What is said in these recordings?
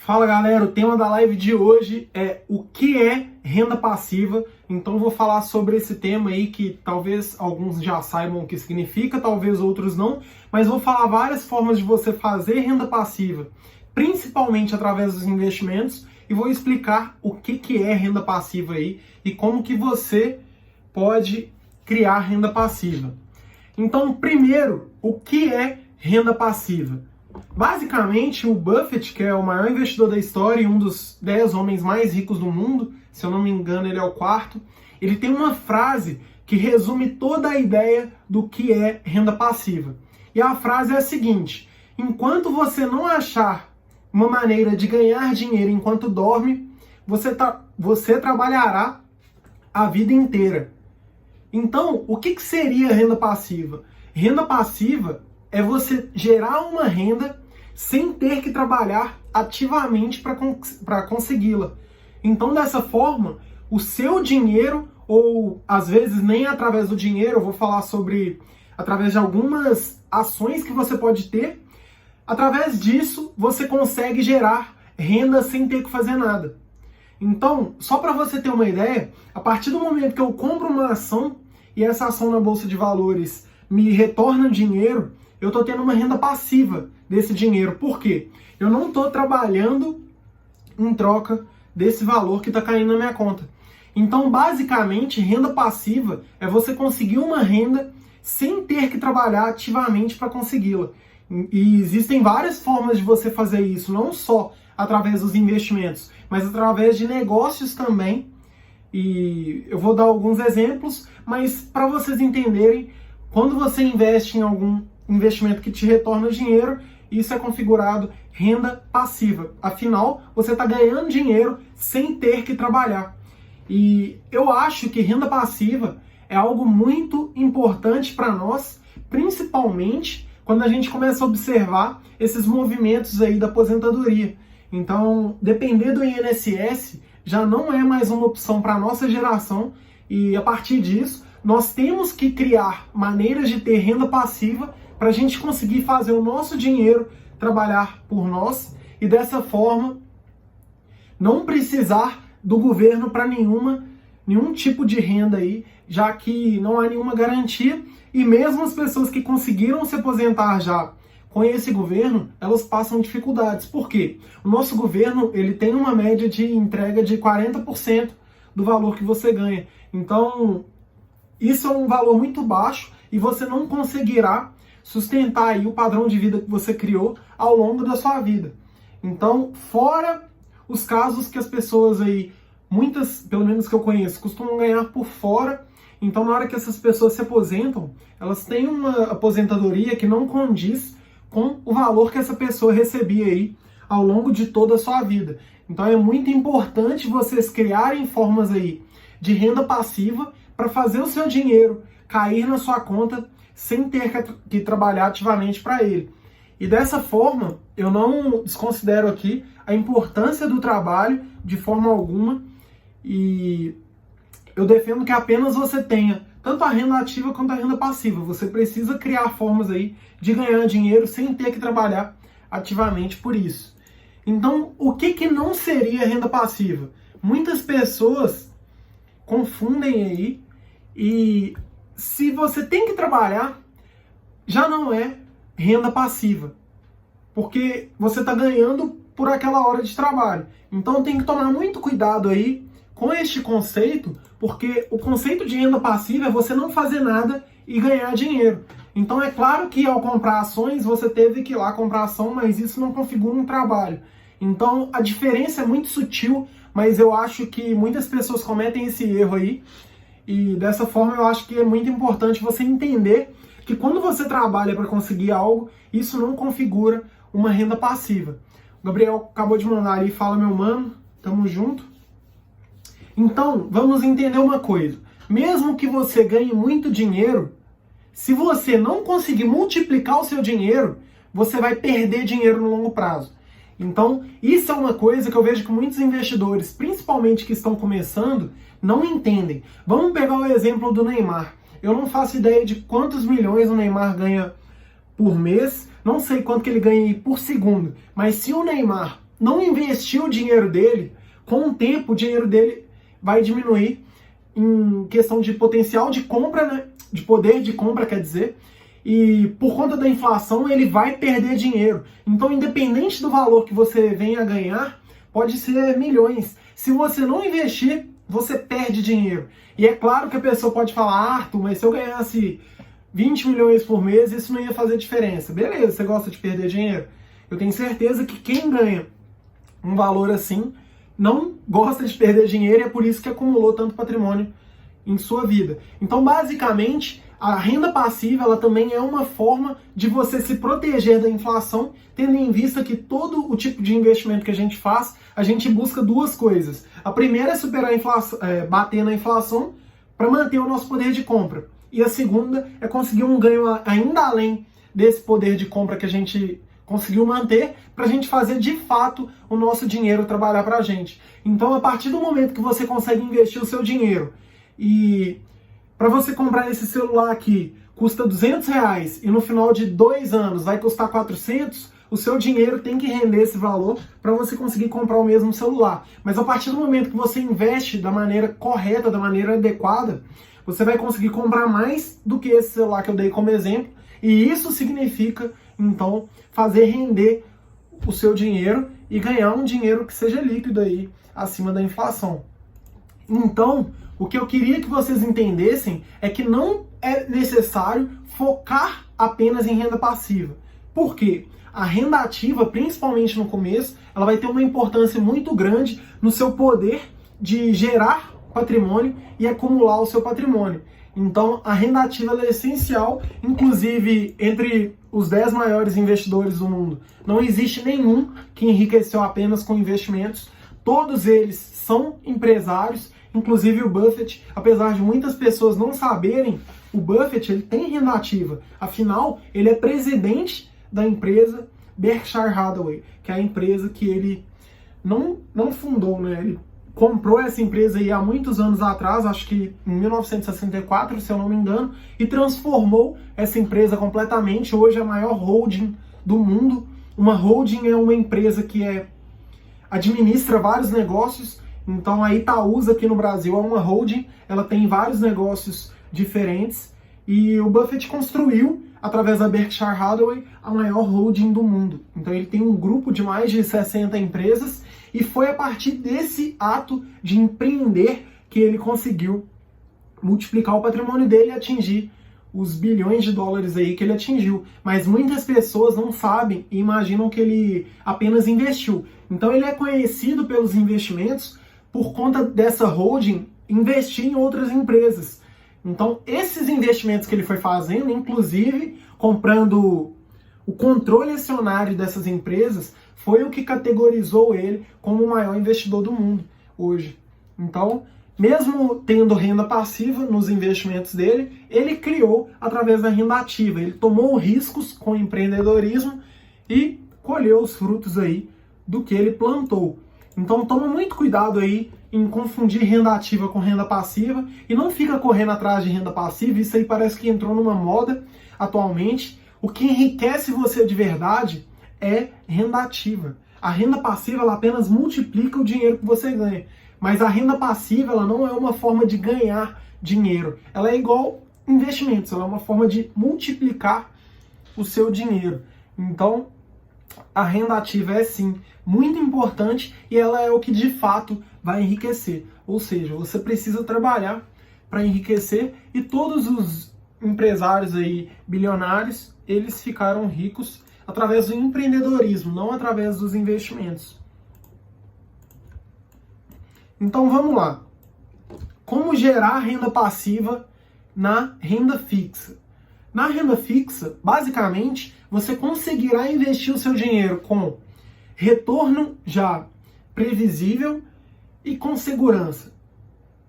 Fala galera, o tema da live de hoje é o que é renda passiva. Então vou falar sobre esse tema aí que talvez alguns já saibam o que significa, talvez outros não, mas vou falar várias formas de você fazer renda passiva, principalmente através dos investimentos, e vou explicar o que é renda passiva aí e como que você pode criar renda passiva. Então, primeiro, o que é renda passiva? Basicamente, o Buffett, que é o maior investidor da história e um dos 10 homens mais ricos do mundo, se eu não me engano ele é o quarto, ele tem uma frase que resume toda a ideia do que é renda passiva. E a frase é a seguinte: enquanto você não achar uma maneira de ganhar dinheiro enquanto dorme, você trabalhará a vida inteira. Então, o que seria renda passiva? Renda passiva é você gerar uma renda sem ter que trabalhar ativamente para consegui-la. Então, dessa forma, o seu dinheiro, ou às vezes nem através do dinheiro, eu vou falar sobre através de algumas ações que você pode ter, através disso você consegue gerar renda sem ter que fazer nada. Então, só para você ter uma ideia, a partir do momento que eu compro uma ação e essa ação na Bolsa de Valores me retorna dinheiro, eu estou tendo uma renda passiva desse dinheiro. Por quê? Eu não estou trabalhando em troca desse valor que está caindo na minha conta. Então, basicamente, renda passiva é você conseguir uma renda sem ter que trabalhar ativamente para consegui-la. E existem várias formas de você fazer isso, não só através dos investimentos, mas através de negócios também. E eu vou dar alguns exemplos, mas para vocês entenderem, quando você investe em algum investimento que te retorna dinheiro, isso é configurado renda passiva. Afinal, você está ganhando dinheiro sem ter que trabalhar. E eu acho que renda passiva é algo muito importante para nós, principalmente quando a gente começa a observar esses movimentos aí da aposentadoria. Então, depender do INSS já não é mais uma opção para a nossa geração, e a partir disso, nós temos que criar maneiras de ter renda passiva para a gente conseguir fazer o nosso dinheiro trabalhar por nós e dessa forma não precisar do governo para nenhum tipo de renda aí, já que não há nenhuma garantia, e mesmo as pessoas que conseguiram se aposentar já com esse governo, elas passam dificuldades. Por quê? O nosso governo ele tem uma média de entrega de 40% do valor que você ganha. Então, isso é um valor muito baixo e você não conseguirá sustentar aí o padrão de vida que você criou ao longo da sua vida. Então, fora os casos que as pessoas aí, muitas, pelo menos que eu conheço, costumam ganhar por fora. Então, na hora que essas pessoas se aposentam, elas têm uma aposentadoria que não condiz com o valor que essa pessoa recebia aí ao longo de toda a sua vida. Então, é muito importante vocês criarem formas aí de renda passiva para fazer o seu dinheiro cair na sua conta sem ter que trabalhar ativamente para ele. E dessa forma, eu não desconsidero aqui a importância do trabalho de forma alguma, e eu defendo que apenas você tenha tanto a renda ativa quanto a renda passiva. Você precisa criar formas aí de ganhar dinheiro sem ter que trabalhar ativamente por isso. Então, o que não seria renda passiva? Muitas pessoas confundem aí, e se você tem que trabalhar, já não é renda passiva, porque você está ganhando por aquela hora de trabalho. Então tem que tomar muito cuidado aí com este conceito, porque o conceito de renda passiva é você não fazer nada e ganhar dinheiro. Então é claro que ao comprar ações, você teve que ir lá comprar ação, mas isso não configura um trabalho. Então a diferença é muito sutil, mas eu acho que muitas pessoas cometem esse erro aí, e dessa forma eu acho que é muito importante você entender que quando você trabalha para conseguir algo, isso não configura uma renda passiva. O Gabriel acabou de mandar ali, fala meu mano, tamo junto. Então, vamos entender uma coisa. Mesmo que você ganhe muito dinheiro, se você não conseguir multiplicar o seu dinheiro, você vai perder dinheiro no longo prazo. Então, isso é uma coisa que eu vejo que muitos investidores, principalmente que estão começando, não entendem. Vamos pegar o exemplo do Neymar. Eu não faço ideia de quantos milhões o Neymar ganha por mês, não sei quanto que ele ganha por segundo, mas se o Neymar não investir o dinheiro dele, com o tempo o dinheiro dele vai diminuir em questão de potencial de compra, né? De poder de compra, quer dizer, e por conta da inflação ele vai perder dinheiro. Então, independente do valor que você venha a ganhar, pode ser milhões. Se você não investir, você perde dinheiro. E é claro que a pessoa pode falar, Arthur, mas se eu ganhasse 20 milhões por mês, isso não ia fazer diferença. Beleza, você gosta de perder dinheiro? Eu tenho certeza que quem ganha um valor assim não gosta de perder dinheiro e é por isso que acumulou tanto patrimônio em sua vida. Então, basicamente, a renda passiva ela também é uma forma de você se proteger da inflação, tendo em vista que todo o tipo de investimento que a gente faz, a gente busca duas coisas. A primeira é superar a inflação, bater na inflação para manter o nosso poder de compra. E a segunda é conseguir um ganho ainda além desse poder de compra que a gente conseguiu manter, para a gente fazer de fato o nosso dinheiro trabalhar para a gente. Então, a partir do momento que você consegue investir o seu dinheiro e para você comprar esse celular aqui custa R$200 e no final de 2 anos vai custar 400, o seu dinheiro tem que render esse valor para você conseguir comprar o mesmo celular. Mas a partir do momento que você investe da maneira correta, da maneira adequada, você vai conseguir comprar mais do que esse celular que eu dei como exemplo, e isso significa, então, fazer render o seu dinheiro e ganhar um dinheiro que seja líquido aí, acima da inflação. Então, o que eu queria que vocês entendessem é que não é necessário focar apenas em renda passiva. Por quê? A renda ativa, principalmente no começo, ela vai ter uma importância muito grande no seu poder de gerar patrimônio e acumular o seu patrimônio. Então, a renda ativa ela é essencial, inclusive entre os 10 maiores investidores do mundo. Não existe nenhum que enriqueceu apenas com investimentos. Todos eles são empresários, inclusive o Buffett. Apesar de muitas pessoas não saberem, o Buffett ele tem renda ativa. Afinal, ele é presidente da empresa Berkshire Hathaway, que é a empresa que ele não fundou, né? Ele comprou essa empresa aí há muitos anos atrás, acho que em 1964, se eu não me engano, e transformou essa empresa completamente. Hoje é a maior holding do mundo. Uma holding é uma empresa que administra vários negócios. Então a Itaúsa aqui no Brasil é uma holding, ela tem vários negócios diferentes. E o Buffett construiu, através da Berkshire Hathaway, a maior holding do mundo. Então ele tem um grupo de mais de 60 empresas, e foi a partir desse ato de empreender que ele conseguiu multiplicar o patrimônio dele e atingir os bilhões de dólares aí que ele atingiu. Mas muitas pessoas não sabem e imaginam que ele apenas investiu. Então ele é conhecido pelos investimentos por conta dessa holding investir em outras empresas. Então esses investimentos que ele foi fazendo, inclusive comprando o controle acionário dessas empresas, foi o que categorizou ele como o maior investidor do mundo hoje. Então, mesmo tendo renda passiva nos investimentos dele, ele criou através da renda ativa. Ele tomou riscos com o empreendedorismo e colheu os frutos aí do que ele plantou. Então, toma muito cuidado aí em confundir renda ativa com renda passiva e não fica correndo atrás de renda passiva. Isso aí parece que entrou numa moda atualmente. O que enriquece você de verdade é renda ativa. A renda passiva ela apenas multiplica o dinheiro que você ganha. Mas a renda passiva ela não é uma forma de ganhar dinheiro. Ela é igual investimentos, ela é uma forma de multiplicar o seu dinheiro. Então, a renda ativa é sim muito importante e ela é o que de fato vai enriquecer. Ou seja, você precisa trabalhar para enriquecer, e todos os empresários aí bilionários, eles ficaram ricos através do empreendedorismo, não através dos investimentos. Então vamos lá. Como gerar renda passiva na renda fixa? Na renda fixa, basicamente, você conseguirá investir o seu dinheiro com retorno já previsível e com segurança.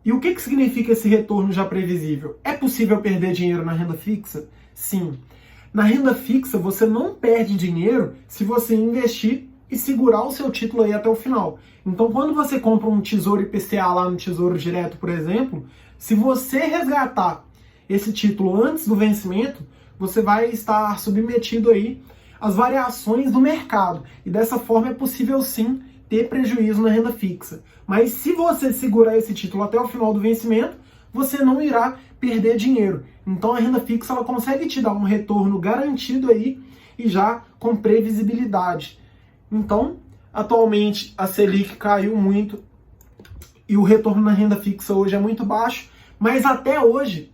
E o que significa esse retorno já previsível? É possível perder dinheiro na renda fixa? Sim. Na renda fixa, você não perde dinheiro se você investir e segurar o seu título aí até o final. Então, quando você compra um Tesouro IPCA lá no Tesouro Direto, por exemplo, se você resgatar esse título antes do vencimento, você vai estar submetido aí às variações do mercado. E dessa forma é possível sim ter prejuízo na renda fixa. Mas se você segurar esse título até o final do vencimento, você não irá perder dinheiro. Então a renda fixa ela consegue te dar um retorno garantido aí e já com previsibilidade. Então, atualmente a Selic caiu muito e o retorno na renda fixa hoje é muito baixo, mas até hoje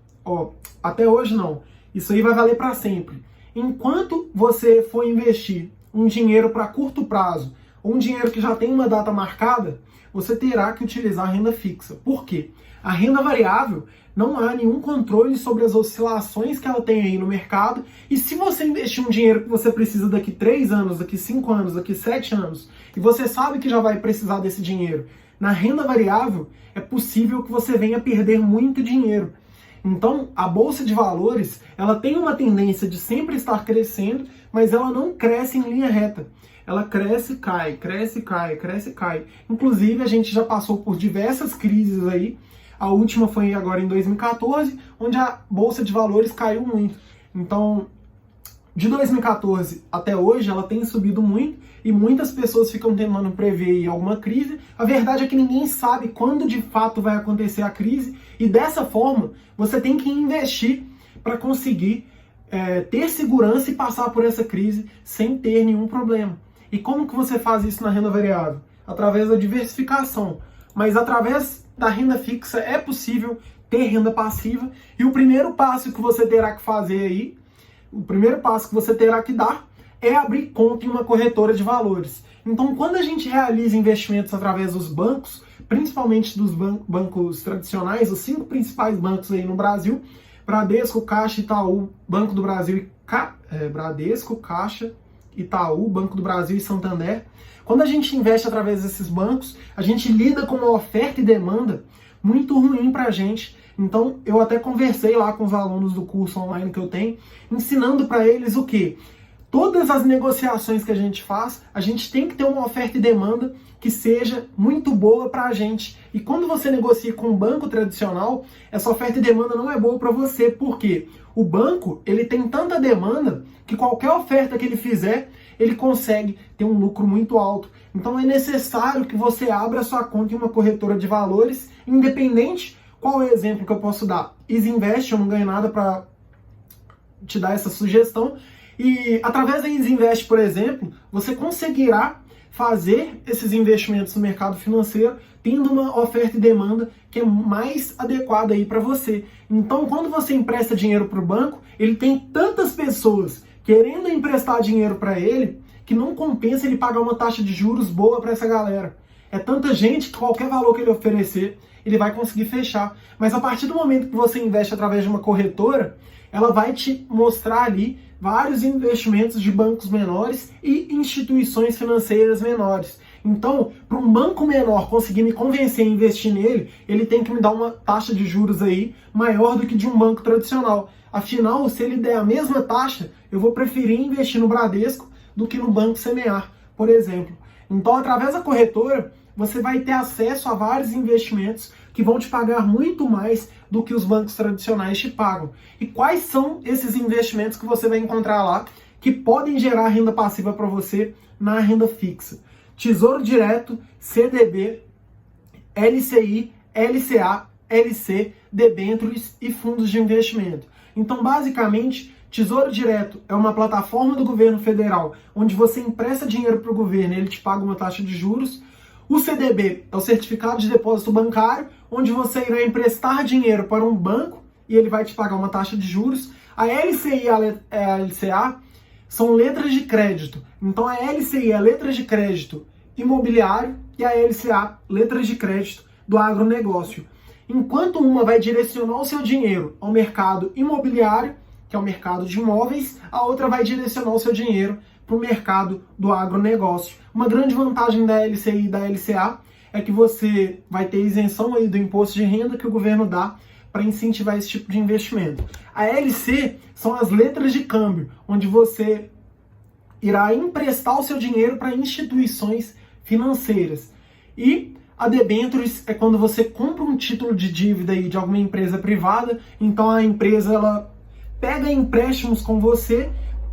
não, isso aí vai valer para sempre. Enquanto você for investir um dinheiro para curto prazo, ou um dinheiro que já tem uma data marcada, você terá que utilizar a renda fixa. Por quê? A renda variável, não há nenhum controle sobre as oscilações que ela tem aí no mercado, e se você investir um dinheiro que você precisa daqui 3 anos, daqui 5 anos, daqui 7 anos, e você sabe que já vai precisar desse dinheiro, na renda variável, é possível que você venha perder muito dinheiro. Então, a Bolsa de Valores, ela tem uma tendência de sempre estar crescendo, mas ela não cresce em linha reta. Ela cresce, cai, cresce, cai, cresce, cai. Inclusive, a gente já passou por diversas crises aí. A última foi agora em 2014, onde a Bolsa de Valores caiu muito. Então, de 2014 até hoje, ela tem subido muito e muitas pessoas ficam tentando prever alguma crise. A verdade é que ninguém sabe quando de fato vai acontecer a crise e dessa forma você tem que investir para conseguir ter segurança e passar por essa crise sem ter nenhum problema. E como que você faz isso na renda variável? Através da diversificação. Mas através da renda fixa é possível ter renda passiva e o primeiro passo que você terá que fazer aí, o primeiro passo que você terá que dar é abrir conta em uma corretora de valores. Então, quando a gente realiza investimentos através dos bancos, principalmente dos bancos tradicionais, os 5 principais bancos aí no Brasil, Bradesco, Caixa, Itaú, Banco do Brasil Bradesco, Caixa, Itaú, Banco do Brasil e Santander. Quando a gente investe através desses bancos, a gente lida com uma oferta e demanda muito ruim para a gente. Então, eu até conversei lá com os alunos do curso online que eu tenho, ensinando para eles o quê? Todas as negociações que a gente faz, a gente tem que ter uma oferta e demanda que seja muito boa para a gente. E quando você negocia com um banco tradicional, essa oferta e demanda não é boa para você. Por quê? O banco, ele tem tanta demanda que qualquer oferta que ele fizer, ele consegue ter um lucro muito alto. Então é necessário que você abra sua conta em uma corretora de valores, independente. Qual é o exemplo que eu posso dar? Isinvest, eu não ganho nada para te dar essa sugestão. E através da Isinvest, por exemplo, você conseguirá fazer esses investimentos no mercado financeiro tendo uma oferta e demanda que é mais adequada aí para você. Então, quando você empresta dinheiro para o banco, ele tem tantas pessoas querendo emprestar dinheiro para ele que não compensa ele pagar uma taxa de juros boa para essa galera. É tanta gente que qualquer valor que ele oferecer, ele vai conseguir fechar. Mas a partir do momento que você investe através de uma corretora, ela vai te mostrar ali vários investimentos de bancos menores e instituições financeiras menores. Então, para um banco menor conseguir me convencer a investir nele, ele tem que me dar uma taxa de juros aí maior do que de um banco tradicional. Afinal, se ele der a mesma taxa, eu vou preferir investir no Bradesco do que no Banco Semear, por exemplo. Então, através da corretora, você vai ter acesso a vários investimentos que vão te pagar muito mais do que os bancos tradicionais te pagam. E quais são esses investimentos que você vai encontrar lá que podem gerar renda passiva para você na renda fixa? Tesouro Direto, CDB, LCI, LCA, LC, debêntures e fundos de investimento. Então, basicamente, Tesouro Direto é uma plataforma do governo federal onde você empresta dinheiro para o governo e ele te paga uma taxa de juros. O CDB é o Certificado de Depósito Bancário, onde você irá emprestar dinheiro para um banco e ele vai te pagar uma taxa de juros. A LCI e a LCA são letras de crédito. Então a LCI é letras de crédito imobiliário e a LCA letras de crédito do agronegócio. Enquanto uma vai direcionar o seu dinheiro ao mercado imobiliário, que é o mercado de imóveis, a outra vai direcionar o seu dinheiro para o mercado do agronegócio. Uma grande vantagem da LCI e da LCA é que você vai ter isenção aí do imposto de renda que o governo dá para incentivar esse tipo de investimento. A LC são as letras de câmbio, onde você irá emprestar o seu dinheiro para instituições financeiras. E a debêntures é quando você compra um título de dívida aí de alguma empresa privada, então a empresa ela pega empréstimos com você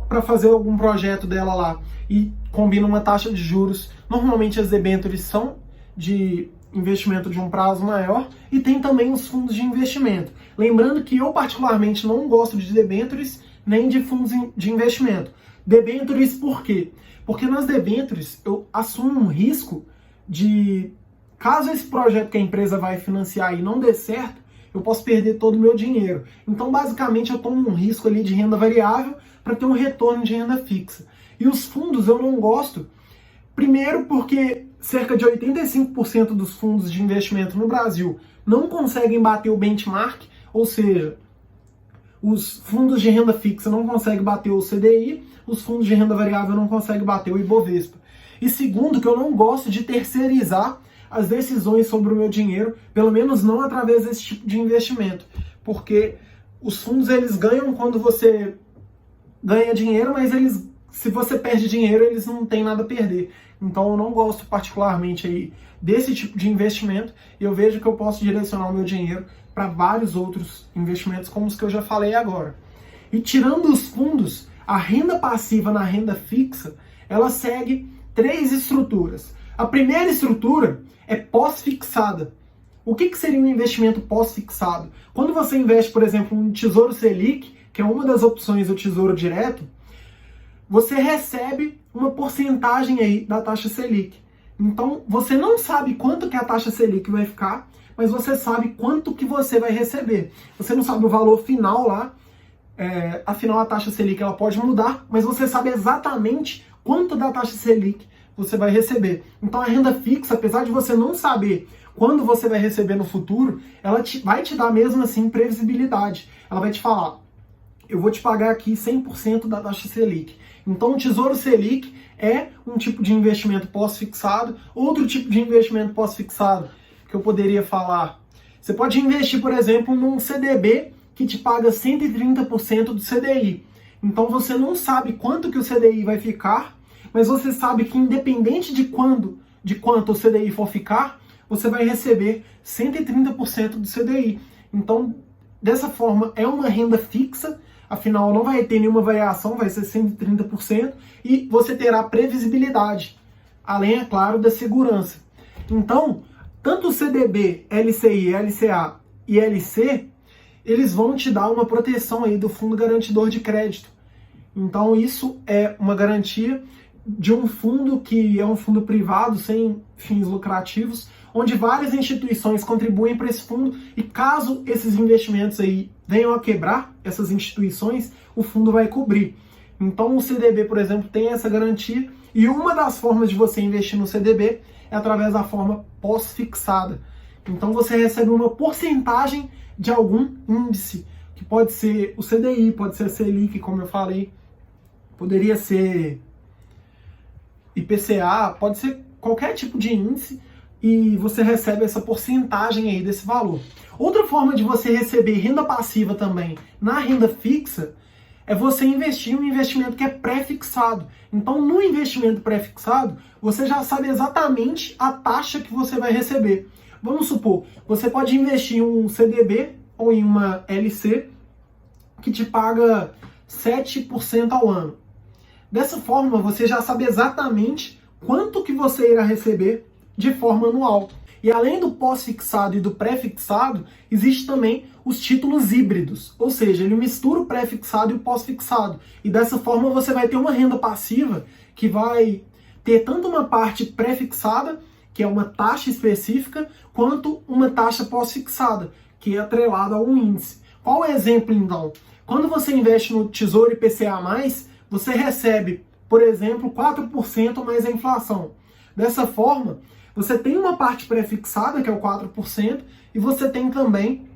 para fazer algum projeto dela lá e combina uma taxa de juros. Normalmente as debêntures são de investimento de um prazo maior, e tem também os fundos de investimento. Lembrando que eu particularmente não gosto de debêntures nem de fundos de investimento. Debêntures por quê? Porque nas debêntures eu assumo um risco de, caso esse projeto que a empresa vai financiar e não dê certo, eu posso perder todo o meu dinheiro. Então, basicamente, eu tomo um risco ali de renda variável para ter um retorno de renda fixa. E os fundos eu não gosto, primeiro porque cerca de 85% dos fundos de investimento no Brasil não conseguem bater o benchmark, ou seja, os fundos de renda fixa não conseguem bater o CDI, os fundos de renda variável não conseguem bater o Ibovespa. E segundo, que eu não gosto de terceirizar as decisões sobre o meu dinheiro, pelo menos não através desse tipo de investimento, porque os fundos eles ganham quando você ganha dinheiro, mas se você perde dinheiro, eles não têm nada a perder. Então eu não gosto particularmente aí desse tipo de investimento, e eu vejo que eu posso direcionar o meu dinheiro para vários outros investimentos, como os que eu já falei agora. E tirando os fundos, a renda passiva na renda fixa, ela segue 3 estruturas. A primeira estrutura é pós-fixada. O que seria um investimento pós-fixado? Quando você investe, por exemplo, em Tesouro Selic, que é uma das opções do Tesouro Direto, você recebe uma porcentagem aí da taxa Selic. Então, você não sabe quanto que a taxa Selic vai ficar, mas você sabe quanto que você vai receber. Você não sabe o valor final lá, afinal a taxa Selic ela pode mudar, mas você sabe exatamente quanto da taxa Selic você vai receber. Então a renda fixa, apesar de você não saber quando você vai receber no futuro, ela vai te dar mesmo assim previsibilidade. Ela vai te falar, eu vou te pagar aqui 100% da taxa Selic. Então o Tesouro Selic é um tipo de investimento pós-fixado. Outro tipo de investimento pós-fixado que eu poderia falar, você pode investir, por exemplo, num CDB que te paga 130% do CDI. Então você não sabe quanto que o CDI vai ficar, mas você sabe que independente de quanto o CDI for ficar, você vai receber 130% do CDI. Então, dessa forma, é uma renda fixa, afinal não vai ter nenhuma variação, vai ser 130%, e você terá previsibilidade, além, é claro, da segurança. Então, tanto o CDB, LCI, LCA e LC, eles vão te dar uma proteção aí do Fundo Garantidor de Crédito. Então, isso é uma garantia de um fundo que é um fundo privado, sem fins lucrativos, onde várias instituições contribuem para esse fundo, e caso esses investimentos aí venham a quebrar, essas instituições, o fundo vai cobrir. Então o CDB, por exemplo, tem essa garantia, e uma das formas de você investir no CDB é através da forma pós-fixada. Então você recebe uma porcentagem de algum índice, que pode ser o CDI, pode ser a Selic, como eu falei, poderia ser IPCA, pode ser qualquer tipo de índice, e você recebe essa porcentagem aí desse valor. Outra forma de você receber renda passiva também na renda fixa é você investir em um investimento que é pré-fixado. Então, no investimento pré-fixado, você já sabe exatamente a taxa que você vai receber. Vamos supor, você pode investir em um CDB ou em uma LC que te paga 7% ao ano. Dessa forma, você já sabe exatamente quanto que você irá receber de forma anual. E além do pós-fixado e do pré-fixado, existe também os títulos híbridos, ou seja, ele mistura o pré-fixado e o pós-fixado. E dessa forma você vai ter uma renda passiva que vai ter tanto uma parte pré-fixada, que é uma taxa específica, quanto uma taxa pós-fixada, que é atrelada a um índice. Qual é o exemplo, então? Quando você investe no Tesouro IPCA+, você recebe, por exemplo, 4% mais a inflação. Dessa forma, você tem uma parte pré-fixada, que é o 4%, e você tem também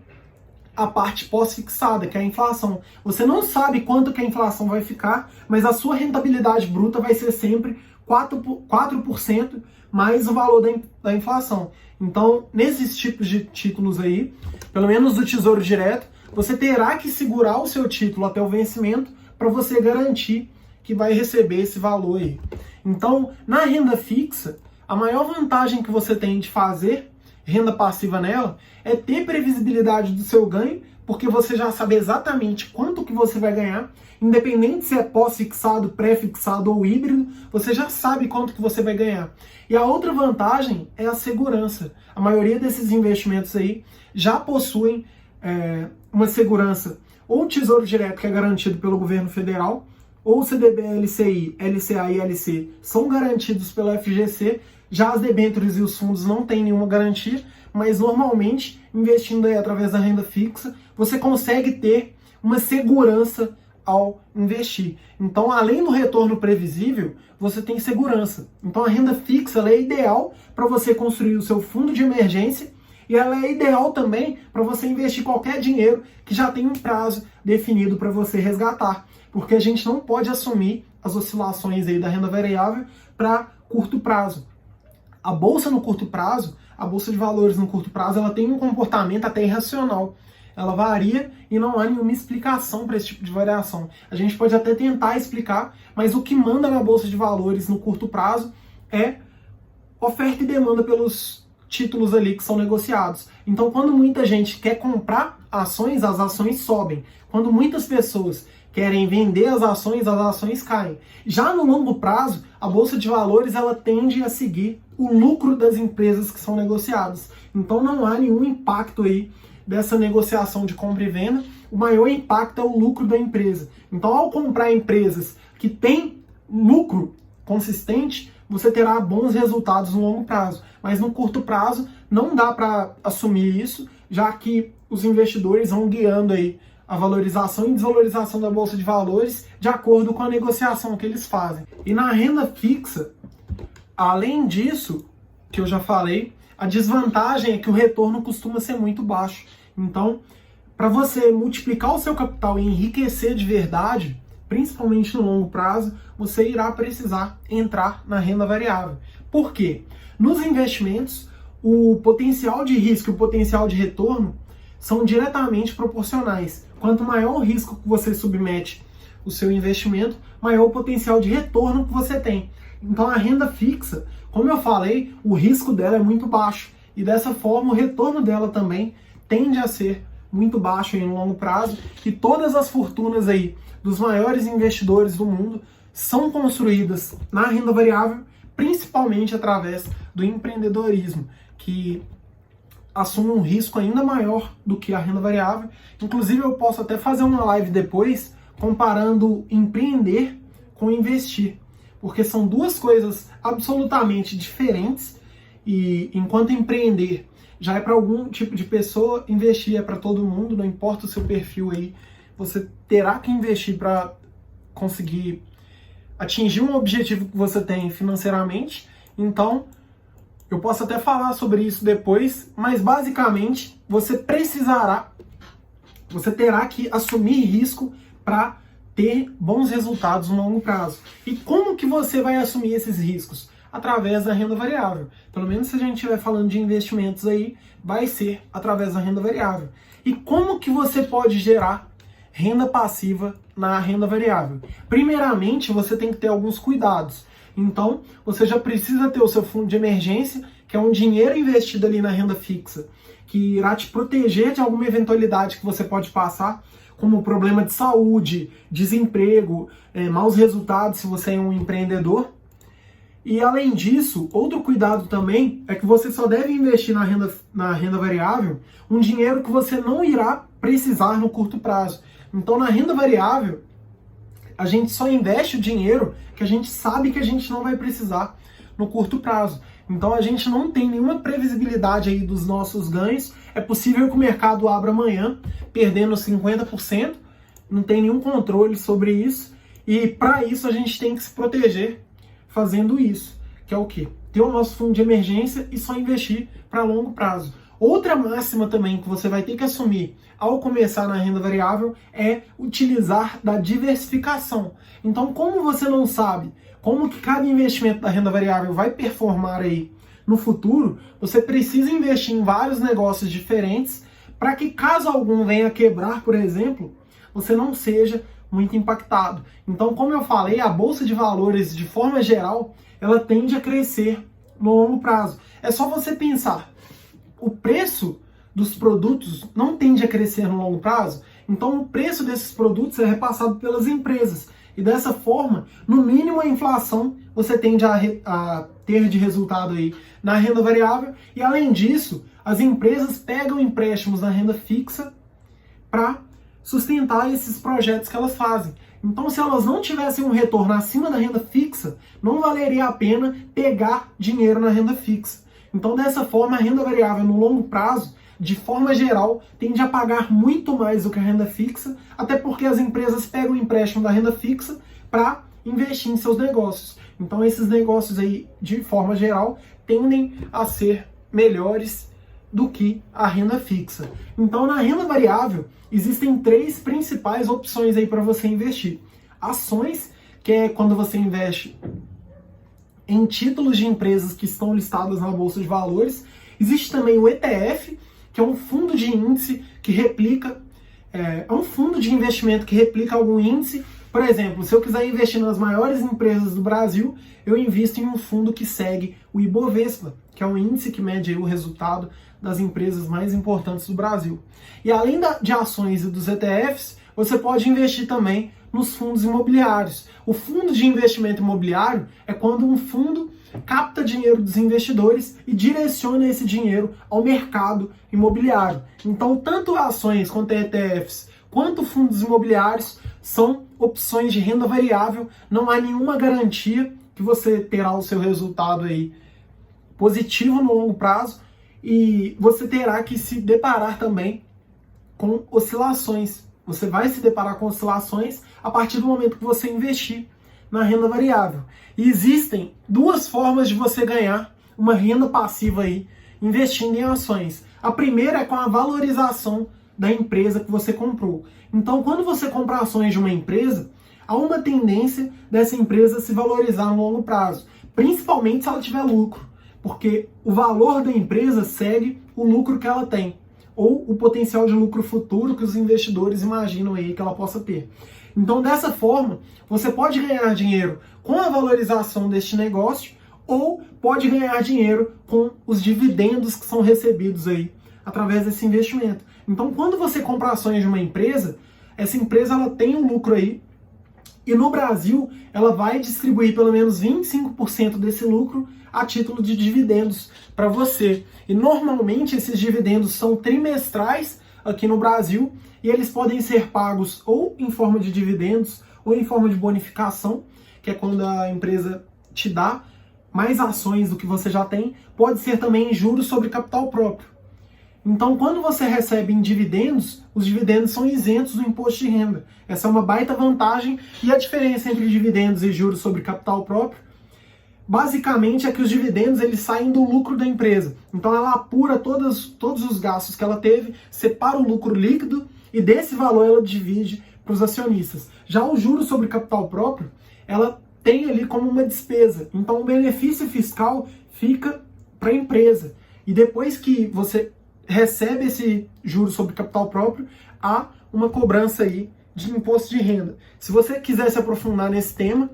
a parte pós-fixada, que é a inflação. Você não sabe quanto que a inflação vai ficar, mas a sua rentabilidade bruta vai ser sempre 4% mais o valor da inflação. Então, nesses tipos de títulos aí, pelo menos do Tesouro Direto, você terá que segurar o seu título até o vencimento para você garantir que vai receber esse valor aí. Então, na renda fixa, a maior vantagem que você tem de fazer renda passiva nela é ter previsibilidade do seu ganho, porque você já sabe exatamente quanto que você vai ganhar, independente se é pós-fixado, pré-fixado ou híbrido, você já sabe quanto que você vai ganhar. E a outra vantagem é a segurança. A maioria desses investimentos aí já possuem uma segurança, ou o Tesouro Direto, que é garantido pelo governo federal, ou o CDB, LCI, LCA e LC são garantidos pela FGC. Já as debêntures e os fundos não têm nenhuma garantia, mas normalmente, investindo aí através da renda fixa, você consegue ter uma segurança ao investir. Então, além do retorno previsível, você tem segurança. Então, a renda fixa ela é ideal para você construir o seu fundo de emergência e ela é ideal também para você investir qualquer dinheiro que já tem um prazo definido para você resgatar. Porque a gente não pode assumir as oscilações aí da renda variável para curto prazo. A bolsa no curto prazo, a bolsa de valores no curto prazo, ela tem um comportamento até irracional. Ela varia e não há nenhuma explicação para esse tipo de variação. A gente pode até tentar explicar, mas o que manda na bolsa de valores no curto prazo é oferta e demanda pelos títulos ali que são negociados. Então, quando muita gente quer comprar ações, as ações sobem. Quando muitas pessoas querem vender as ações caem. Já no longo prazo, a bolsa de valores ela tende a seguir o lucro das empresas que são negociadas. Então, não há nenhum impacto aí dessa negociação de compra e venda. O maior impacto é o lucro da empresa. Então, ao comprar empresas que têm lucro consistente, você terá bons resultados no longo prazo. Mas no curto prazo, não dá para assumir isso, já que os investidores vão guiando aí a valorização e desvalorização da bolsa de valores de acordo com a negociação que eles fazem. E na renda fixa, além disso, que eu já falei, a desvantagem é que o retorno costuma ser muito baixo. Então, para você multiplicar o seu capital e enriquecer de verdade, principalmente no longo prazo, você irá precisar entrar na renda variável. Por quê? Nos investimentos, o potencial de risco e o potencial de retorno são diretamente proporcionais. Quanto maior o risco que você submete o seu investimento, maior o potencial de retorno que você tem. Então a renda fixa, como eu falei, o risco dela é muito baixo. E dessa forma o retorno dela também tende a ser muito baixo em longo prazo. E todas as fortunas aí dos maiores investidores do mundo são construídas na renda variável, principalmente através do empreendedorismo, que assume um risco ainda maior do que a renda variável. Inclusive eu posso até fazer uma live depois comparando empreender com investir, porque são duas coisas absolutamente diferentes. E enquanto empreender já é para algum tipo de pessoa, investir é para todo mundo, não importa o seu perfil aí, você terá que investir para conseguir atingir um objetivo que você tem financeiramente. Então, eu posso até falar sobre isso depois, mas basicamente você terá que assumir risco para ter bons resultados no longo prazo. E como que você vai assumir esses riscos? Através da renda variável. Pelo menos se a gente estiver falando de investimentos aí, vai ser através da renda variável. E como que você pode gerar renda passiva na renda variável? Primeiramente, você tem que ter alguns cuidados. Então, você já precisa ter o seu fundo de emergência, que é um dinheiro investido ali na renda fixa, que irá te proteger de alguma eventualidade que você pode passar, como problema de saúde, desemprego, maus resultados se você é um empreendedor. E além disso, outro cuidado também é que você só deve investir na renda variável um dinheiro que você não irá precisar no curto prazo. Então, na renda variável, a gente só investe o dinheiro que a gente sabe que a gente não vai precisar no curto prazo. Então, a gente não tem nenhuma previsibilidade aí dos nossos ganhos. É possível que o mercado abra amanhã perdendo 50%, não tem nenhum controle sobre isso. E para isso, a gente tem que se proteger fazendo isso, que é o quê? Ter o nosso fundo de emergência e só investir para longo prazo. Outra máxima também que você vai ter que assumir ao começar na renda variável é utilizar da diversificação. Então, como você não sabe como que cada investimento da renda variável vai performar aí no futuro, você precisa investir em vários negócios diferentes para que, caso algum venha a quebrar, por exemplo, você não seja muito impactado. Então, como eu falei, a bolsa de valores, de forma geral, ela tende a crescer no longo prazo. É só você pensar, o preço dos produtos não tende a crescer no longo prazo, então o preço desses produtos é repassado pelas empresas. E dessa forma, no mínimo a inflação você tende a ter de resultado aí na renda variável. E além disso, as empresas pegam empréstimos na renda fixa para sustentar esses projetos que elas fazem. Então, se elas não tivessem um retorno acima da renda fixa, não valeria a pena pegar dinheiro na renda fixa. Então, dessa forma, a renda variável no longo prazo, de forma geral, tende a pagar muito mais do que a renda fixa, até porque as empresas pegam o empréstimo da renda fixa para investir em seus negócios. Então, esses negócios aí, de forma geral, tendem a ser melhores do que a renda fixa. Então, na renda variável, existem 3 principais opções aí para você investir. Ações, que é quando você investe em títulos de empresas que estão listadas na Bolsa de Valores. Existe também o ETF, que é um fundo de índice que replica, é um fundo de investimento que replica algum índice. Por exemplo, se eu quiser investir nas maiores empresas do Brasil, eu invisto em um fundo que segue o Ibovespa, que é um índice que mede o resultado das empresas mais importantes do Brasil. E além de ações e dos ETFs, você pode investir também nos fundos imobiliários. O fundo de investimento imobiliário é quando um fundo capta dinheiro dos investidores e direciona esse dinheiro ao mercado imobiliário. Então, tanto ações quanto ETFs, quanto fundos imobiliários são opções de renda variável. Não há nenhuma garantia que você terá o seu resultado aí positivo no longo prazo, e você terá que se deparar também com oscilações. Você vai se deparar com oscilações a partir do momento que você investir na renda variável. E existem 2 formas de você ganhar uma renda passiva aí, investindo em ações. A primeira é com a valorização da empresa que você comprou. Então, quando você compra ações de uma empresa, há uma tendência dessa empresa se valorizar no longo prazo, principalmente se ela tiver lucro, porque o valor da empresa segue o lucro que ela tem, ou o potencial de lucro futuro que os investidores imaginam aí que ela possa ter. Então, dessa forma, você pode ganhar dinheiro com a valorização deste negócio, ou pode ganhar dinheiro com os dividendos que são recebidos aí através desse investimento. Então, quando você compra ações de uma empresa, essa empresa ela tem um lucro aí, e no Brasil ela vai distribuir pelo menos 25% desse lucro a título de dividendos para você. E normalmente esses dividendos são trimestrais aqui no Brasil, e eles podem ser pagos ou em forma de dividendos ou em forma de bonificação, que é quando a empresa te dá mais ações do que você já tem. Pode ser também em juros sobre capital próprio. Então, quando você recebe em dividendos, os dividendos são isentos do imposto de renda. Essa é uma baita vantagem, e a diferença entre dividendos e juros sobre capital próprio, basicamente, é que os dividendos eles saem do lucro da empresa. Então, ela apura todos os gastos que ela teve, separa o lucro líquido, e desse valor ela divide para os acionistas. Já o juros sobre capital próprio, ela tem ali como uma despesa. Então, o benefício fiscal fica para a empresa. E depois que você recebe esse juros sobre capital próprio, há uma cobrança aí de imposto de renda. Se você quiser se aprofundar nesse tema,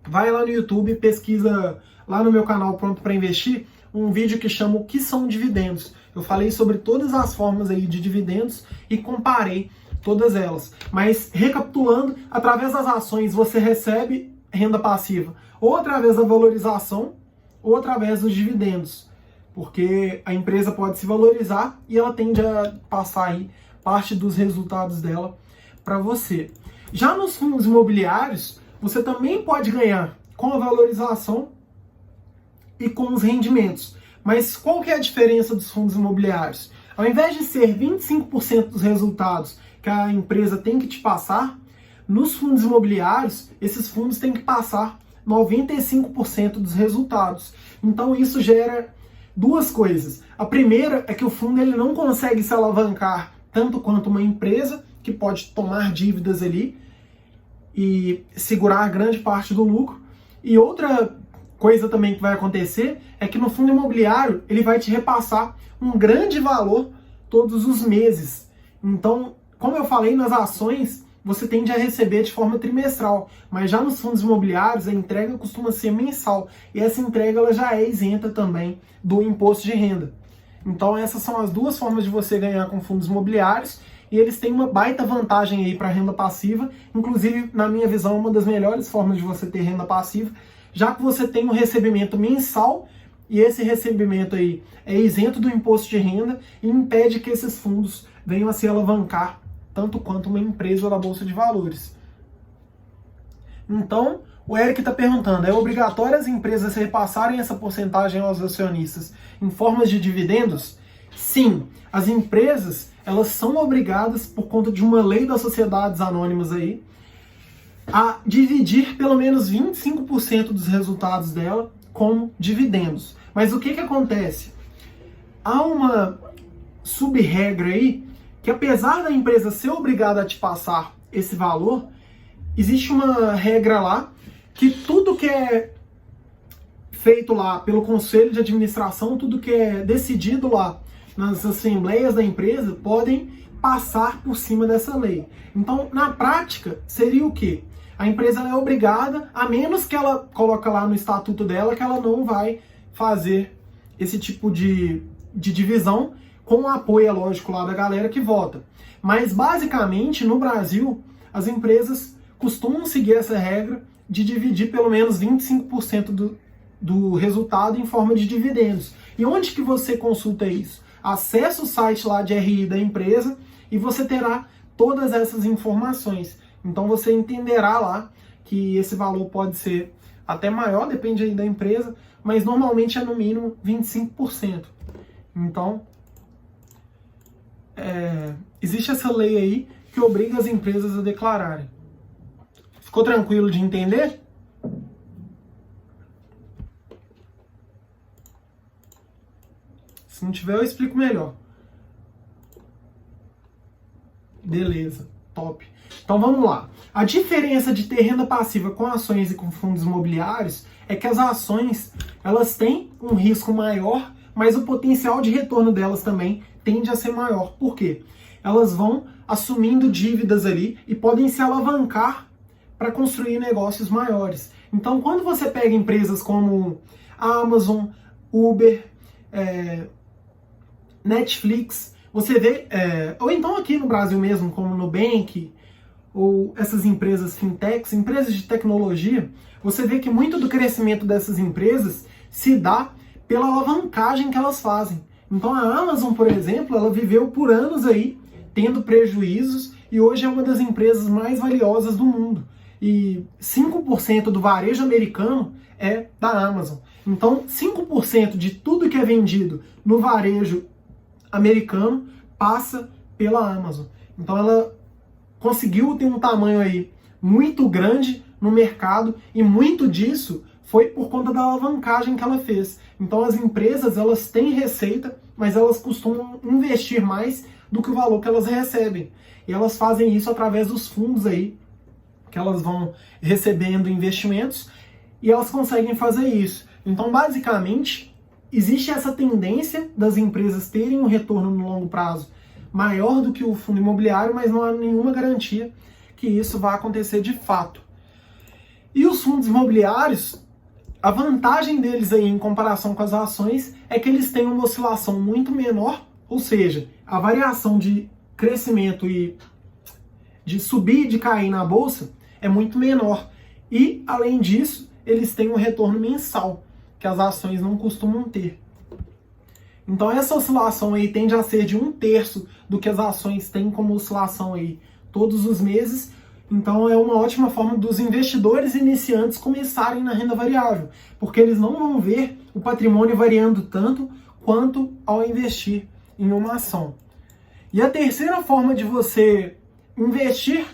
vai lá no YouTube e pesquisa lá no meu canal Pronto para Investir um vídeo que chama O que são dividendos. Eu falei sobre todas as formas aí de dividendos e comparei todas elas. Mas recapitulando, através das ações você recebe renda passiva ou através da valorização ou através dos dividendos, porque a empresa pode se valorizar e ela tende a passar aí parte dos resultados dela para você. Já nos fundos imobiliários, você também pode ganhar com a valorização e com os rendimentos. Mas qual que é a diferença dos fundos imobiliários? Ao invés de ser 25% dos resultados que a empresa tem que te passar, nos fundos imobiliários, esses fundos têm que passar 95% dos resultados. Então isso gera duas coisas. A primeira é que o fundo ele não consegue se alavancar tanto quanto uma empresa, que pode tomar dívidas ali e segurar grande parte do lucro. E outra coisa também que vai acontecer é que no fundo imobiliário ele vai te repassar um grande valor todos os meses. Então, como eu falei, nas ações você tende a receber de forma trimestral, mas já nos fundos imobiliários a entrega costuma ser mensal, e essa entrega ela já é isenta também do imposto de renda. Então essas são as duas formas de você ganhar com fundos imobiliários, e eles têm uma baita vantagem aí para renda passiva, inclusive, na minha visão, uma das melhores formas de você ter renda passiva, já que você tem um recebimento mensal, e esse recebimento aí é isento do imposto de renda e impede que esses fundos venham a se alavancar tanto quanto uma empresa da Bolsa de Valores. Então, o Eric está perguntando, é obrigatório as empresas repassarem essa porcentagem aos acionistas em formas de dividendos? Sim, as empresas elas são obrigadas, por conta de uma lei das sociedades anônimas aí, a dividir pelo menos 25% dos resultados dela como dividendos. Mas o que acontece? Há uma sub-regra aí, que apesar da empresa ser obrigada a te passar esse valor, existe uma regra lá, que tudo que é feito lá pelo conselho de administração, tudo que é decidido lá nas assembleias da empresa, podem passar por cima dessa lei. Então, na prática, seria o quê? A empresa é obrigada, a menos que ela coloque lá no estatuto dela, que ela não vai fazer esse tipo de divisão, com o apoio, é lógico, lá da galera que vota. Mas, basicamente, no Brasil, as empresas costumam seguir essa regra de dividir pelo menos 25% do resultado em forma de dividendos. E onde que você consulta isso? Acesse o site lá de RI da empresa e você terá todas essas informações. Então você entenderá lá que esse valor pode ser até maior, depende aí da empresa, mas normalmente é no mínimo 25%. Então, existe essa lei aí que obriga as empresas a declararem. Ficou tranquilo de entender? Se não tiver, eu explico melhor. Beleza, top. Então vamos lá. A diferença de ter renda passiva com ações e com fundos imobiliários é que as ações, elas têm um risco maior, mas o potencial de retorno delas também tende a ser maior. Por quê? Elas vão assumindo dívidas ali e podem se alavancar para construir negócios maiores. Então, quando você pega empresas como Amazon, Uber, Netflix, você vê, ou então aqui no Brasil mesmo, como Nubank, ou essas empresas fintechs, empresas de tecnologia, você vê que muito do crescimento dessas empresas se dá pela alavancagem que elas fazem. Então a Amazon, por exemplo, ela viveu por anos aí tendo prejuízos e hoje é uma das empresas mais valiosas do mundo. E 5% do varejo americano é da Amazon. Então 5% de tudo que é vendido no varejo americano passa pela Amazon. Então ela conseguiu ter um tamanho aí muito grande no mercado e muito disso foi por conta da alavancagem que ela fez. Então as empresas, elas têm receita, mas elas costumam investir mais do que o valor que elas recebem. E elas fazem isso através dos fundos aí, que elas vão recebendo investimentos e elas conseguem fazer isso. Então, basicamente, existe essa tendência das empresas terem um retorno no longo prazo maior do que o fundo imobiliário, mas não há nenhuma garantia que isso vá acontecer de fato. E os fundos imobiliários, a vantagem deles aí em comparação com as ações é que eles têm uma oscilação muito menor, ou seja, a variação de crescimento e de subir e de cair na bolsa é muito menor. E, além disso, eles têm um retorno mensal, que as ações não costumam ter. Então essa oscilação aí tende a ser de 1/3 do que as ações têm como oscilação aí todos os meses. Então é uma ótima forma dos investidores iniciantes começarem na renda variável, porque eles não vão ver o patrimônio variando tanto quanto ao investir em uma ação. E a terceira forma de você investir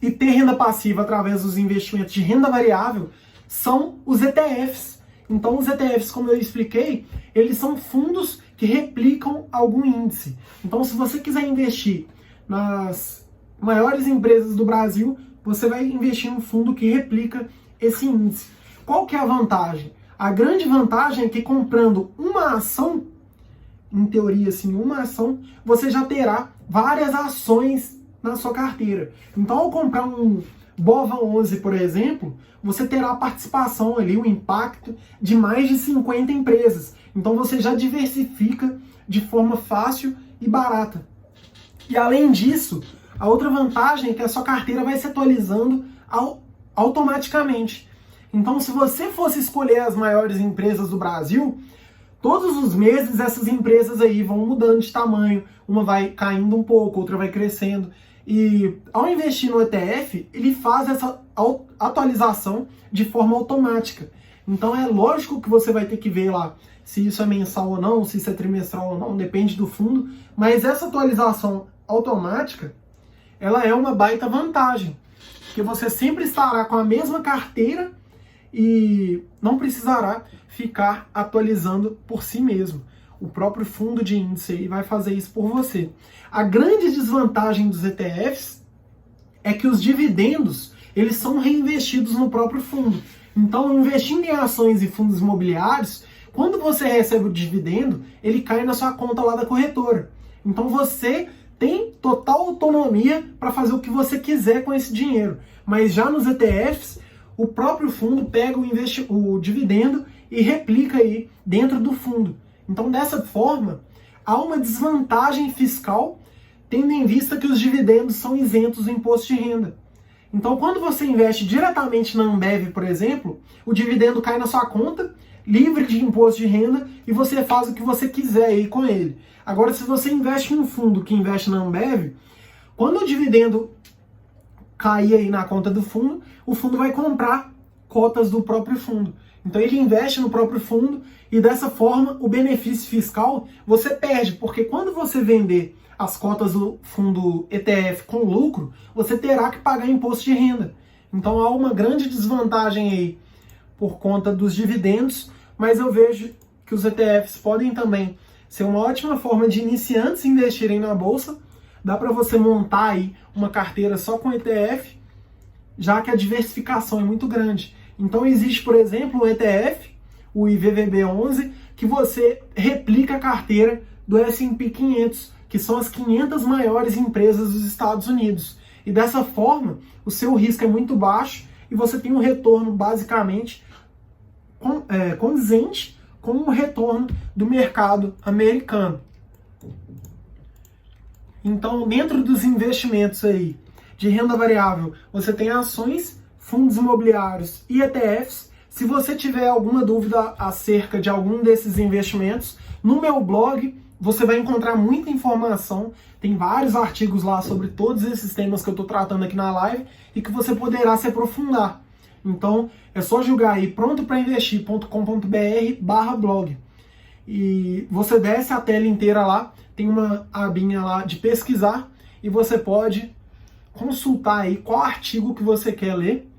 e ter renda passiva através dos investimentos de renda variável são os ETFs. Então os ETFs, como eu expliquei, eles são fundos que replicam algum índice. Então se você quiser investir nas maiores empresas do Brasil, você vai investir em um fundo que replica esse índice. Qual que é a vantagem? A grande vantagem é que comprando uma ação, em teoria assim, uma ação, você já terá várias ações na sua carteira. Então ao comprar BOVA11, por exemplo, você terá a participação ali, o impacto de mais de 50 empresas. Então você já diversifica de forma fácil e barata. E além disso, a outra vantagem é que a sua carteira vai se atualizando automaticamente. Então, se você fosse escolher as maiores empresas do Brasil, todos os meses essas empresas aí vão mudando de tamanho, uma vai caindo um pouco, outra vai crescendo. E ao investir no ETF, ele faz essa atualização de forma automática. Então é lógico que você vai ter que ver lá se isso é mensal ou não, se isso é trimestral ou não, depende do fundo, mas essa atualização automática, ela é uma baita vantagem, porque você sempre estará com a mesma carteira e não precisará ficar atualizando por si mesmo. O próprio fundo de índice aí vai fazer isso por você. A grande desvantagem dos ETFs é que os dividendos, eles são reinvestidos no próprio fundo. Então, investindo em ações e fundos imobiliários, quando você recebe o dividendo, ele cai na sua conta lá da corretora. Então, você tem total autonomia para fazer o que você quiser com esse dinheiro. Mas já nos ETFs, o próprio fundo pega o dividendo e replica aí dentro do fundo. Então, dessa forma, há uma desvantagem fiscal, tendo em vista que os dividendos são isentos do imposto de renda. Então, quando você investe diretamente na Ambev, por exemplo, o dividendo cai na sua conta, livre de imposto de renda, e você faz o que você quiser aí com ele. Agora, se você investe em um fundo que investe na Ambev, quando o dividendo cair aí na conta do fundo, o fundo vai comprar cotas do próprio fundo. Então ele investe no próprio fundo e dessa forma o benefício fiscal você perde, porque quando você vender as cotas do fundo ETF com lucro, você terá que pagar imposto de renda. Então há uma grande desvantagem aí por conta dos dividendos, mas eu vejo que os ETFs podem também ser uma ótima forma de iniciantes investirem na bolsa. Dá para você montar aí uma carteira só com ETF, já que a diversificação é muito grande. Então existe, por exemplo, o ETF, o IVVB11, que você replica a carteira do S&P 500, que são as 500 maiores empresas dos Estados Unidos. E dessa forma, o seu risco é muito baixo e você tem um retorno basicamente condizente com o retorno do mercado americano. Então, dentro dos investimentos aí de renda variável, você tem ações, fundos imobiliários e ETFs. Se você tiver alguma dúvida acerca de algum desses investimentos, no meu blog você vai encontrar muita informação. Tem vários artigos lá sobre todos esses temas que eu estou tratando aqui na live e que você poderá se aprofundar. Então, é só jogar aí prontoprainvestir.com.br/blog. E você desce a tela inteira lá, tem uma abinha lá de pesquisar e você pode consultar aí qual artigo que você quer ler.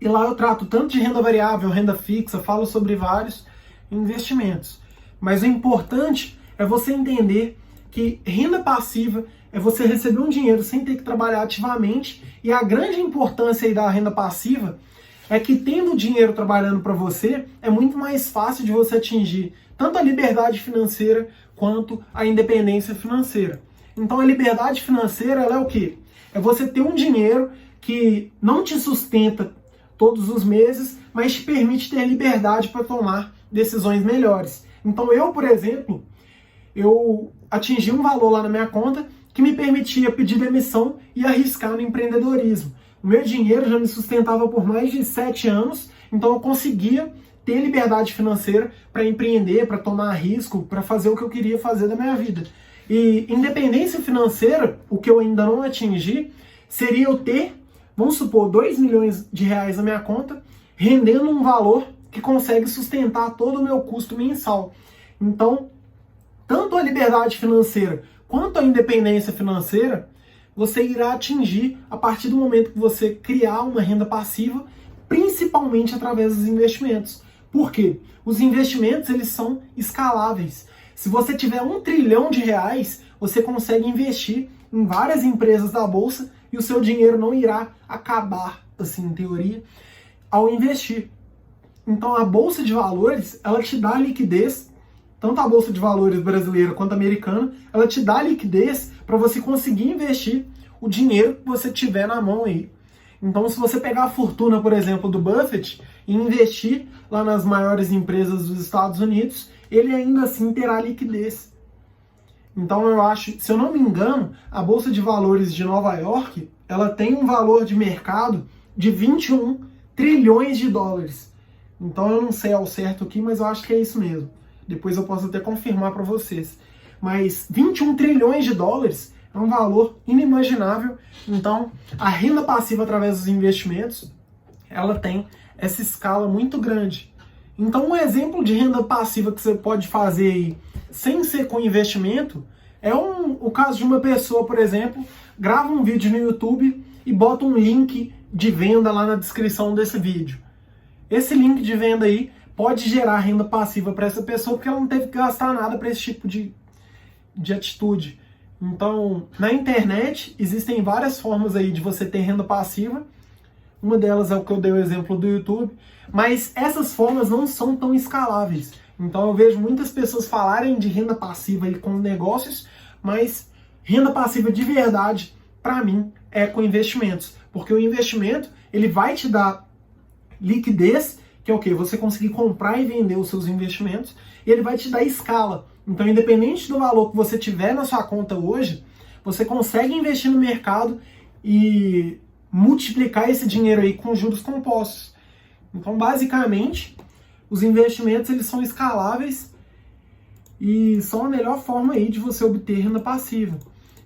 E lá eu trato tanto de renda variável, renda fixa, falo sobre vários investimentos. Mas o importante é você entender que renda passiva é você receber um dinheiro sem ter que trabalhar ativamente. E a grande importância aí da renda passiva é que tendo o dinheiro trabalhando para você, é muito mais fácil de você atingir tanto a liberdade financeira quanto a independência financeira. Então a liberdade financeira ela é o quê? É você ter um dinheiro que não te sustenta todos os meses, mas te permite ter liberdade para tomar decisões melhores. Então eu, por exemplo, eu atingi um valor lá na minha conta que me permitia pedir demissão e arriscar no empreendedorismo. O meu dinheiro já me sustentava por mais de 7 anos, então eu conseguia ter liberdade financeira para empreender, para tomar risco, para fazer o que eu queria fazer da minha vida. E independência financeira, o que eu ainda não atingi, seria eu ter, vamos supor, 2 milhões de reais na minha conta, rendendo um valor que consegue sustentar todo o meu custo mensal. Então, tanto a liberdade financeira quanto a independência financeira, você irá atingir a partir do momento que você criar uma renda passiva, principalmente através dos investimentos. Por quê? Os investimentos eles são escaláveis. Se você tiver 1 trilhão de reais, você consegue investir em várias empresas da bolsa e o seu dinheiro não irá acabar, assim, em teoria, ao investir. Então a bolsa de valores, ela te dá liquidez, tanto a bolsa de valores brasileira quanto a americana, ela te dá liquidez para você conseguir investir o dinheiro que você tiver na mão aí. Então, se você pegar a fortuna, por exemplo, do Buffett e investir lá nas maiores empresas dos Estados Unidos, ele ainda assim terá liquidez. Então, eu acho, se eu não me engano, a Bolsa de Valores de Nova York, ela tem um valor de mercado de 21 trilhões de dólares. Então, eu não sei ao certo aqui, mas eu acho que é isso mesmo. Depois eu posso até confirmar para vocês. Mas 21 trilhões de dólares é um valor inimaginável. Então, a renda passiva através dos investimentos, ela tem essa escala muito grande. Então, um exemplo de renda passiva que você pode fazer aí, sem ser com investimento, é o caso de uma pessoa, por exemplo, grava um vídeo no YouTube e bota um link de venda lá na descrição desse vídeo. Esse link de venda aí pode gerar renda passiva para essa pessoa, porque ela não teve que gastar nada para esse tipo de atitude. Então, na internet, existem várias formas aí de você ter renda passiva. Uma delas é o que eu dei o exemplo do YouTube, mas essas formas não são tão escaláveis. Então eu vejo muitas pessoas falarem de renda passiva aí com negócios, mas renda passiva de verdade, para mim, é com investimentos. Porque o investimento, ele vai te dar liquidez, que é o quê? Você conseguir comprar e vender os seus investimentos, e ele vai te dar escala. Então, independente do valor que você tiver na sua conta hoje, você consegue investir no mercado e multiplicar esse dinheiro aí com juros compostos. Então, basicamente, os investimentos eles são escaláveis e são a melhor forma aí de você obter renda passiva.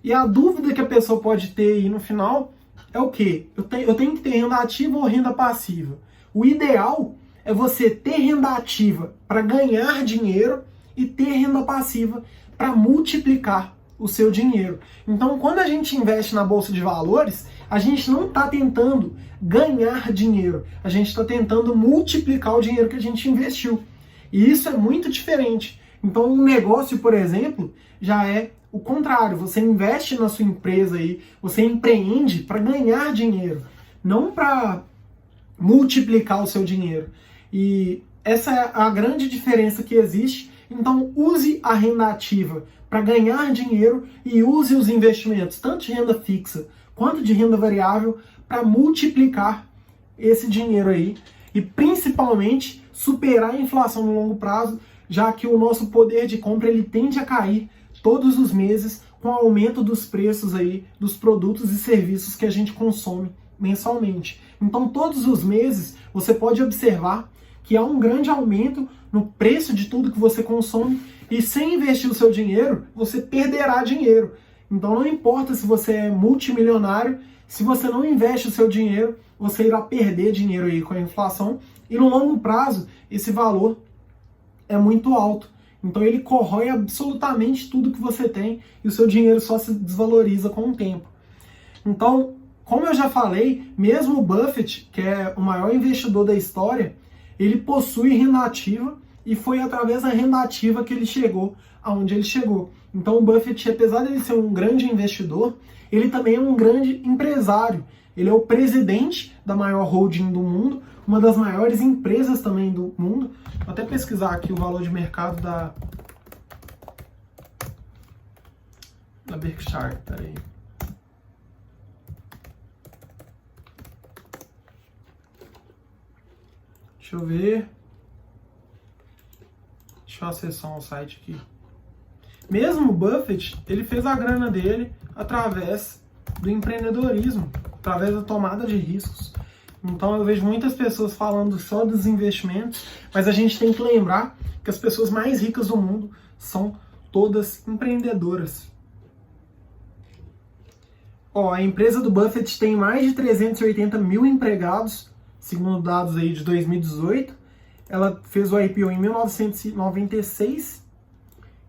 E a dúvida que a pessoa pode ter aí no final é o quê? Eu tenho que ter renda ativa ou renda passiva? O ideal é você ter renda ativa para ganhar dinheiro e ter renda passiva para multiplicar o seu dinheiro. Então, quando a gente investe na Bolsa de Valores, a gente não está tentando ganhar dinheiro, a gente está tentando multiplicar o dinheiro que a gente investiu. E isso é muito diferente. Então, um negócio, por exemplo, já é o contrário. Você investe na sua empresa aí, você empreende para ganhar dinheiro, não para multiplicar o seu dinheiro. E essa é a grande diferença que existe. Então, use a renda ativa para ganhar dinheiro e use os investimentos, tanto de renda fixa quanto de renda variável, para multiplicar esse dinheiro aí e principalmente superar a inflação no longo prazo, já que o nosso poder de compra ele tende a cair todos os meses com o aumento dos preços aí dos produtos e serviços que a gente consome mensalmente. Então, todos os meses você pode observar que há um grande aumento no preço de tudo que você consome e sem investir o seu dinheiro, você perderá dinheiro. Então não importa se você é multimilionário, se você não investe o seu dinheiro, você irá perder dinheiro aí com a inflação e no longo prazo esse valor é muito alto. Então ele corrói absolutamente tudo que você tem e o seu dinheiro só se desvaloriza com o tempo. Então, como eu já falei, mesmo o Buffett, que é o maior investidor da história, ele possui renda ativa e foi através da renda ativa que ele chegou aonde ele chegou. Então o Buffett, apesar de ele ser um grande investidor, ele também é um grande empresário. Ele é o presidente da maior holding do mundo, uma das maiores empresas também do mundo. Vou até pesquisar aqui o valor de mercado da Berkshire, peraí. Deixa eu ver. Deixa eu acessar um site aqui. Mesmo o Buffett, ele fez a grana dele através do empreendedorismo, através da tomada de riscos. Então eu vejo muitas pessoas falando só dos investimentos, mas a gente tem que lembrar que as pessoas mais ricas do mundo são todas empreendedoras. Ó, a empresa do Buffett tem mais de 380 mil empregados, segundo dados aí de 2018. Ela fez o IPO em 1996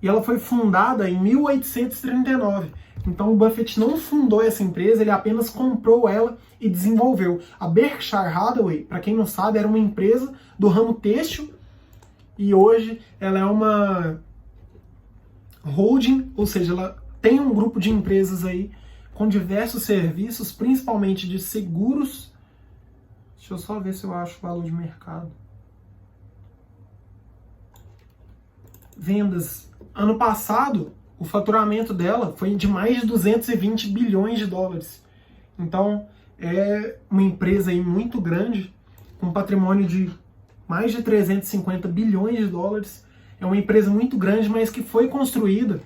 e ela foi fundada em 1839. Então o Buffett não fundou essa empresa, ele apenas comprou ela e desenvolveu. A Berkshire Hathaway, para quem não sabe, era uma empresa do ramo têxtil e hoje ela é uma holding, ou seja, ela tem um grupo de empresas aí com diversos serviços, principalmente de seguros. Deixa eu só ver se eu acho o valor de mercado. Vendas. Ano passado, o faturamento dela foi de mais de 220 bilhões de dólares. Então, é uma empresa aí muito grande, com um patrimônio de mais de 350 bilhões de dólares. É uma empresa muito grande, mas que foi construída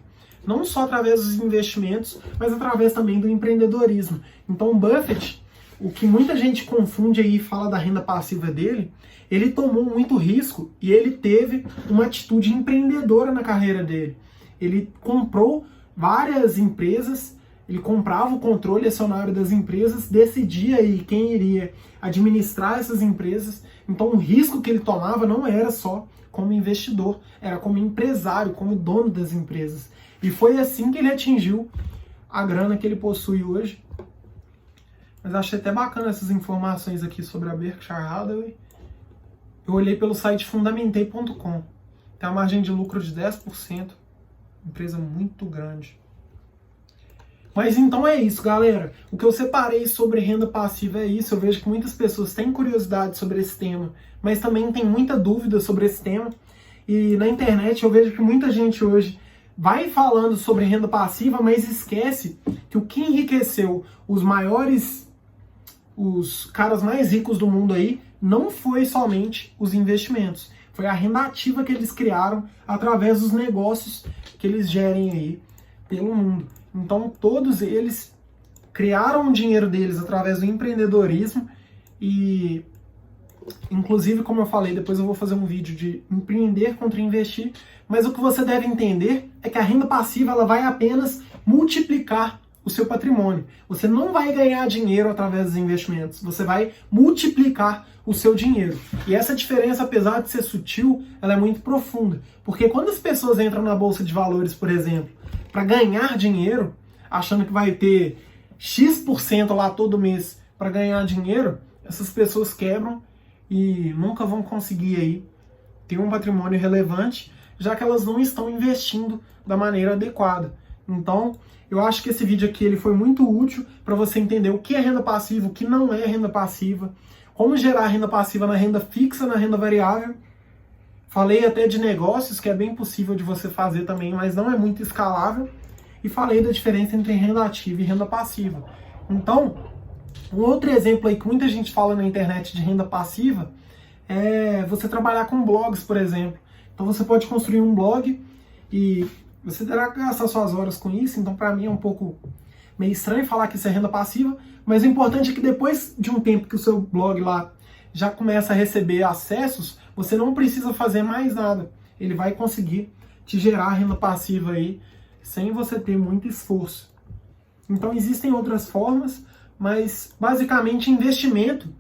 não só através dos investimentos, mas através também do empreendedorismo. Então, o Buffett, o que muita gente confunde aí e fala da renda passiva dele, ele tomou muito risco e ele teve uma atitude empreendedora na carreira dele. Ele comprou várias empresas, ele comprava o controle acionário das empresas, decidia aí quem iria administrar essas empresas. Então, o risco que ele tomava não era só como investidor, era como empresário, como dono das empresas. E foi assim que ele atingiu a grana que ele possui hoje. Mas achei até bacana essas informações aqui sobre a Berkshire Hathaway. Eu olhei pelo site fundamentei.com. Tem uma margem de lucro de 10%. Empresa muito grande. Mas então é isso, galera. O que eu separei sobre renda passiva é isso. Eu vejo que muitas pessoas têm curiosidade sobre esse tema, mas também tem muita dúvida sobre esse tema. E na internet eu vejo que muita gente hoje vai falando sobre renda passiva, mas esquece que o que enriqueceu os caras mais ricos do mundo aí não foi somente os investimentos. Foi a renda ativa que eles criaram através dos negócios que eles gerem aí pelo mundo. Então, todos eles criaram o dinheiro deles através do empreendedorismo e, inclusive, como eu falei, depois eu vou fazer um vídeo de empreender contra investir, mas o que você deve entender é que a renda passiva ela vai apenas multiplicar o seu patrimônio. Você não vai ganhar dinheiro através dos investimentos, você vai multiplicar o seu dinheiro. E essa diferença, apesar de ser sutil, ela é muito profunda. Porque quando as pessoas entram na Bolsa de Valores, por exemplo, para ganhar dinheiro, achando que vai ter X% lá todo mês para ganhar dinheiro, essas pessoas quebram e nunca vão conseguir aí ter um patrimônio relevante, já que elas não estão investindo da maneira adequada. Então, eu acho que esse vídeo aqui ele foi muito útil para você entender o que é renda passiva, o que não é renda passiva, como gerar renda passiva na renda fixa, na renda variável. Falei até de negócios, que é bem possível de você fazer também, mas não é muito escalável. E falei da diferença entre renda ativa e renda passiva. Então, um outro exemplo aí que muita gente fala na internet de renda passiva é você trabalhar com blogs, por exemplo. Então você pode construir um blog e você terá que gastar suas horas com isso. Então para mim é um pouco meio estranho falar que isso é renda passiva, mas o importante é que depois de um tempo que o seu blog lá já começa a receber acessos, você não precisa fazer mais nada. Ele vai conseguir te gerar renda passiva aí sem você ter muito esforço. Então existem outras formas, mas basicamente investimento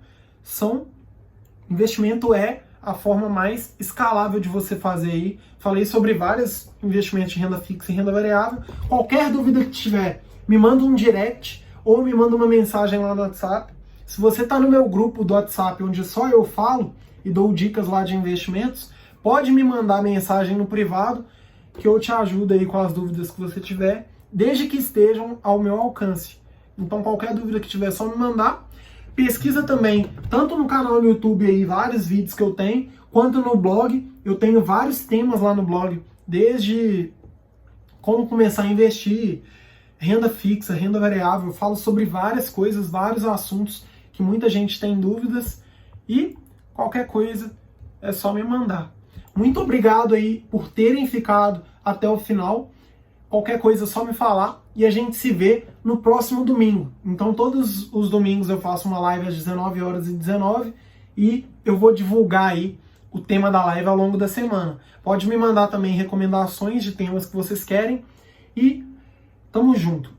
é a forma mais escalável de você fazer aí. Falei sobre vários investimentos de renda fixa e renda variável. Qualquer dúvida que tiver, me manda um direct ou me manda uma mensagem lá no WhatsApp. Se você está no meu grupo do WhatsApp, onde só eu falo e dou dicas lá de investimentos, pode me mandar mensagem no privado que eu te ajudo aí com as dúvidas que você tiver, desde que estejam ao meu alcance. Então qualquer dúvida que tiver, é só me mandar. Pesquisa também, tanto no canal no YouTube aí, vários vídeos que eu tenho, quanto no blog. Eu tenho vários temas lá no blog, desde como começar a investir, renda fixa, renda variável. Eu falo sobre várias coisas, vários assuntos que muita gente tem dúvidas. E qualquer coisa é só me mandar. Muito obrigado aí por terem ficado até o final. Qualquer coisa é só me falar e a gente se vê no próximo domingo. Então todos os domingos eu faço uma live às 19h19 e eu vou divulgar aí o tema da live ao longo da semana. Pode me mandar também recomendações de temas que vocês querem e tamo junto.